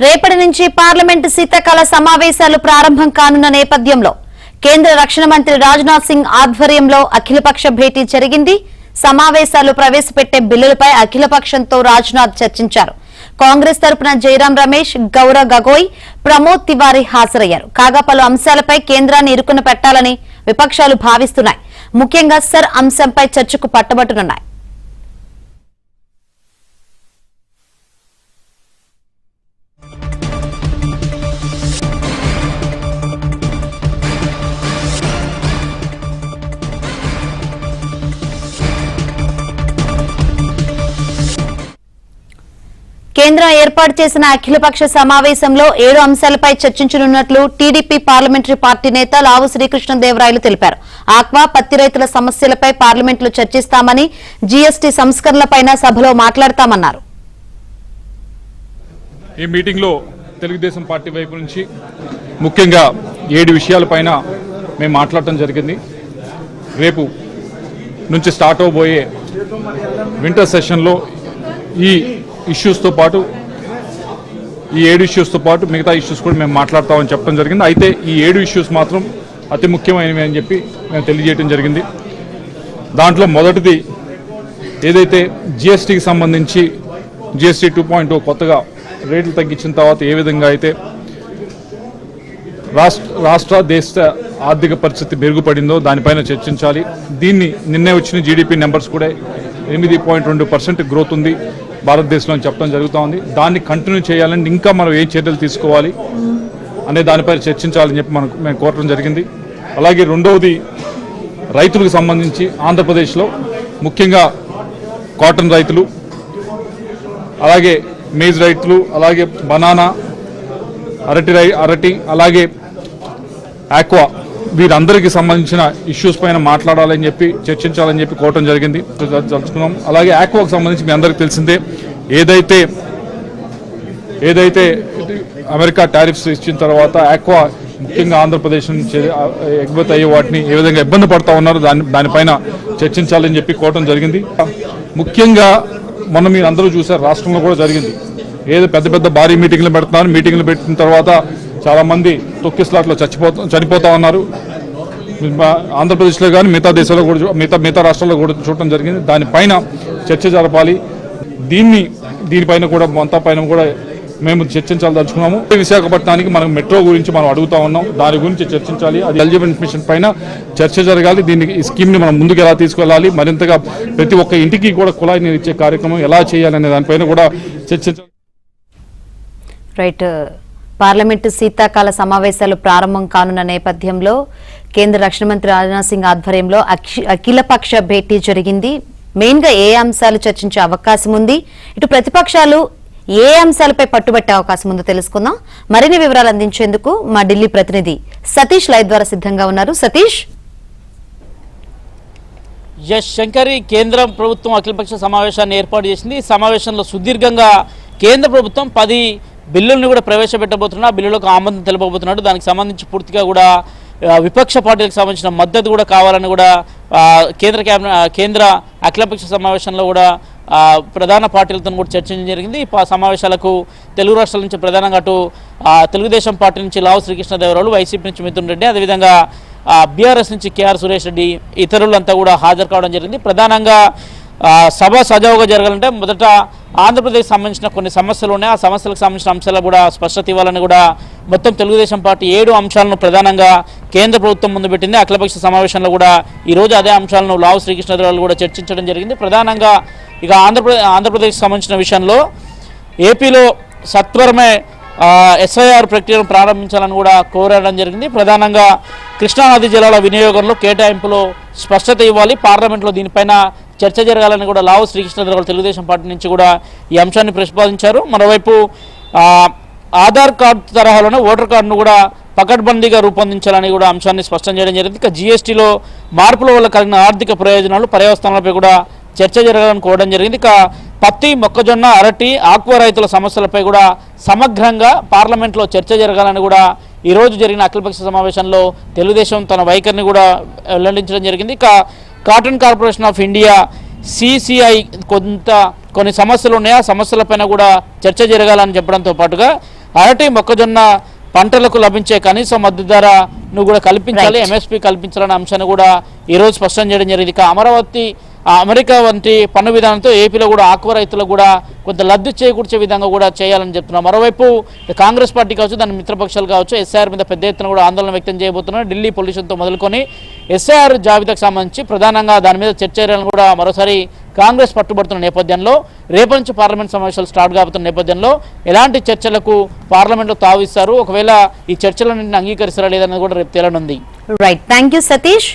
రేపటి నుంచి పార్లమెంటు శీతాకాల సమావేశాలు ప్రారంభం కానున్న నేపథ్యంలో కేంద్ర రక్షణ మంత్రి రాజ్నాథ్ సింగ్ ఆధ్వర్యంలో అఖిలపక్ష భేటీ జరిగింది. సమావేశాలు ప్రవేశపెట్టే బిల్లులపై అఖిలపక్షంతో రాజ్నాథ్ చర్చించారు. కాంగ్రెస్ తరపున జైరాం రమేష్, గౌరవ్ గగోయ్, ప్రమోద్ తివారీ హాజరయ్యారు. కాగా పలు అంశాలపై కేంద్రాన్ని ఇరుకున పెట్టాలని విపక్షాలు భావిస్తున్నాయి. ముఖ్యంగా సర్ అంశంపై చర్చకు పట్టుబట్టనున్నాయి. కేంద్రం ఏర్పాటు చేసిన అఖిలపక్ష సమావేశంలో 7 అంశాలపై చర్చించనున్నట్లు టీడీపీ పార్లమెంటరీ పార్టీ నేత లావు శ్రీకృష్ణదేవరాయలు తెలిపారు. ఆక్వా, పత్తి రైతుల సమస్యలపై పార్లమెంట్లో చర్చిస్తామని, జీఎస్టీ సంస్కరణలపై సభలో మాట్లాడతామన్నారు. ఈ మీటింగ్లో తెలుగుదేశం పార్టీ వైపు నుంచి ముఖ్యంగా 7 విషయాలపైన మేము మాట్లాడటం జరిగింది. రేపు నుంచి స్టార్ట్ అవబోయే వింటర్ సెషన్లో ఈ ఇష్యూస్తో పాటు ఈ 7 ఇష్యూస్తో పాటు మిగతా ఇష్యూస్ కూడా మేము మాట్లాడతామని చెప్పడం జరిగింది. అయితే ఈ 7 ఇష్యూస్ మాత్రం అతి ముఖ్యమైనవి అని చెప్పి మేము తెలియజేయడం జరిగింది. దాంట్లో మొదటిది ఏదైతే జిఎస్టీకి సంబంధించి జిఎస్టీ 2.0 కొత్తగా రేట్లు తగ్గించిన తర్వాత ఏ విధంగా అయితే రాష్ట్ర దేశ ఆర్థిక పరిస్థితి మెరుగుపడిందో దానిపైన చర్చించాలి. దీన్ని నిన్నే వచ్చిన జీడిపి నెంబర్స్ కూడా 8.2% గ్రోత్ ఉంది భారతదేశంలో చెప్పడం జరుగుతూ ఉంది. దాన్ని కంటిన్యూ చేయాలని ఇంకా మనం ఏ చర్యలు తీసుకోవాలి అనే దానిపై చర్చించాలని చెప్పి మేము కోరడం జరిగింది. అలాగే రెండవది రైతులకు సంబంధించి ఆంధ్రప్రదేశ్లో ముఖ్యంగా కాటన్ రైతులు, అలాగే మేజ్ రైతులు, అలాగే బనానా, అరటి, అలాగే ఆక్వా, వీరందరికీ సంబంధించిన ఇష్యూస్ పైన మాట్లాడాలని చెప్పి చర్చించాలని చెప్పి కోరటం జరిగింది, తెలుసుకున్నాం. అలాగే ఆక్వాకు సంబంధించి మీ అందరికీ తెలిసిందే, ఏదైతే అమెరికా టారిఫ్స్ ఇచ్చిన తర్వాత ఆక్వా ముఖ్యంగా ఆంధ్రప్రదేశ్ నుంచి ఎగుమతి అయ్యే వాటిని ఏ విధంగా ఇబ్బంది పడతా ఉన్నారో దానిపైన చర్చించాలని చెప్పి కోరటం జరిగింది. ముఖ్యంగా మొన్న మీరు అందరూ చూశారు, రాష్ట్రంలో కూడా జరిగింది. ఏదో పెద్ద భారీ మీటింగ్లు పెడుతున్నారు. మీటింగ్లు పెట్టిన తర్వాత చాలామంది తొక్కిస్లాట్లో చనిపోతా ఉన్నారు. ఆంధ్రప్రదేశ్లో కానీ మిగతా దేశాల్లో కూడా మిగతా రాష్ట్రాల్లో కూడా చూడటం జరిగింది. దానిపైన చర్చ జరపాలి. దీనిపైన కూడా మొత్తం పైన కూడా మేము చర్చించాలదలుచుకున్నాము. విశాఖపట్నానికి మనం మెట్రో గురించి మనం అడుగుతా ఉన్నాం, దాని గురించి చర్చించాలి. అది జల్ జీవన్ మిషన్ పైన చర్చ జరగాలి. దీనికి ఈ స్కీమ్ని మనం ముందుకు ఎలా తీసుకెళ్ళాలి, మరింతగా ప్రతి ఒక్క ఇంటికి కూడా కుళాయి నీరు ఇచ్చే కార్యక్రమం ఎలా చేయాలనే దానిపైన కూడా చర్చించాలి. రైట్. పార్లమెంటు శీతాకాల సమావేశాలు ప్రారంభం కానున్న నేపథ్యంలో కేంద్ర రక్షణ మంత్రి రాజ్నాథ్ సింగ్ ఆధ్వర్యంలో అఖిలపక్ష భేటీ జరిగింది. మెయిన్ గా ఏ అంశాలు చర్చించే అవకాశం ఉంది, ఇటు ప్రతిపక్షాలు ఏ అంశాలపై పట్టుబట్టే అవకాశం ఉందో తెలుసుకుందాం. మరిన్ని వివరాలు అందించేందుకు మా ఢిల్లీ ప్రతినిధి సతీష్ లైవ్ ద్వారా సిద్ధంగా ఉన్నారు. సతీష్. శంకరి, కేంద్ర ప్రభుత్వం అఖిలపక్ష సమావేశాన్ని ఏర్పాటు చేసింది. ఈ సమావేశంలో సుదీర్ఘంగా కేంద్ర ప్రభుత్వం 10 బిల్లుల్ని కూడా ప్రవేశపెట్టబోతున్నా, బిల్లులకు ఆమోదం తెలుపబోతున్నాడు. దానికి సంబంధించి పూర్తిగా కూడా విపక్ష పార్టీలకు సంబంధించిన మద్దతు కూడా కావాలని కూడా కేంద్ర అఖిలపక్ష సమావేశంలో కూడా ప్రధాన పార్టీలతో కూడా చర్చించడం జరిగింది. ఈ సమావేశాలకు తెలుగు రాష్ట్రాల నుంచి ప్రధానంగా అటు తెలుగుదేశం పార్టీ నుంచి లావు శ్రీకృష్ణదేవరాయలు, వైసీపీ నుంచి మిథున్ రెడ్డి, అదేవిధంగా బీఆర్ఎస్ నుంచి కేఆర్ సురేష్ రెడ్డి, ఇతరులంతా కూడా హాజరు కావడం జరిగింది. ప్రధానంగా సభ సజావుగా జరగాలంటే మొదట ఆంధ్రప్రదేశ్ సంబంధించిన కొన్ని సమస్యలు ఉన్నాయి. ఆ సమస్యలకు సంబంధించిన అంశాలు కూడా స్పష్టత ఇవ్వాలని కూడా మొత్తం తెలుగుదేశం పార్టీ 7 అంశాలను ప్రధానంగా కేంద్ర ప్రభుత్వం ముందు పెట్టింది. అఖిలపక్ష సమావేశంలో కూడా ఈరోజు అదే అంశాలను లావు శ్రీకృష్ణదేవరాయలు కూడా చర్చించడం జరిగింది. ప్రధానంగా ఇక ఆంధ్రప్రదేశ్కి సంబంధించిన విషయంలో ఏపీలో సత్వరమే ఎస్ఐఆర్ ప్రక్రియను ప్రారంభించాలని కూడా కోరడం జరిగింది. ప్రధానంగా కృష్ణానది జలాల వినియోగంలో కేటాయింపులో స్పష్టత ఇవ్వాలి, పార్లమెంట్లో దీనిపైన చర్చ జరగాలని కూడా లావు శ్రీకృష్ణదేవరాయలు తెలుగుదేశం పార్టీ నుంచి కూడా ఈ అంశాన్ని ప్రతిపాదించారు. మరోవైపు ఆధార్ కార్డు తరహాలోనే ఓటర్ కార్డును కూడా పకడ్బందీగా రూపొందించాలని కూడా అంశాన్ని స్పష్టం చేయడం జరిగింది. ఇక జీఎస్టీలో మార్పుల వల్ల కలిగిన ఆర్థిక ప్రయోజనాలు, పర్యవస్థానాలపై కూడా చర్చ జరగాలని కోరడం జరిగింది. ఇక పత్తి, మొక్కజొన్న, అరటి, ఆక్వా రైతుల సమస్యలపై కూడా సమగ్రంగా పార్లమెంట్లో చర్చ జరగాలని కూడా ఈరోజు జరిగిన అఖిలపక్ష సమావేశంలో తెలుగుదేశం తన వైఖరిని కూడా వెల్లడించడం జరిగింది. ఇక cotton corporation of India CCI కొన్ని సమస్యలు ఉన్నాయి, ఆ సమస్యలపైన కూడా చర్చ జరగాలని చెప్పడంతో పాటుగా అరటి మొక్కజొన్న పంటలకు లభించే కనీస మద్దతు ధరను కూడా కల్పించాలి, ఎంఎస్పీ కల్పించాలనే అంశాన్ని కూడా ఈరోజు స్పష్టం చేయడం జరిగింది. ఇక అమెరికా వంటి పన్ను విధానంతో ఏపీలో కూడా ఆక్వా రైతులకు కూడా కొంత లబ్ధి చేకూర్చే విధంగా కూడా చేయాలని చెప్తున్నారు. మరోవైపు కాంగ్రెస్ పార్టీ కావచ్చు, దాని మిత్రపక్షాలు కావచ్చు, ఎస్ఐఆర్ మీద పెద్ద ఎత్తున కూడా ఆందోళన వ్యక్తం చేయబోతున్నారు. ఢిల్లీ పొల్యూషన్తో మొదలుకొని ఎస్ఐఆర్ జాబితాకు సంబంధించి ప్రధానంగా దాని మీద చర్చ చేయాలని కూడా మరోసారి కాంగ్రెస్ పట్టుబడుతున్న నేపథ్యంలో రేపటి నుంచి పార్లమెంట్ సమావేశాలు స్టార్ట్ కాబోతున్న నేపథ్యంలో ఎలాంటి చర్చలకు పార్లమెంట్లో తావిస్తారు, ఒకవేళ ఈ చర్చలన్నింటిని అంగీకరిస్తారా లేదన్నది కూడా రేపు తేలనుంది. Right, thank you Satish.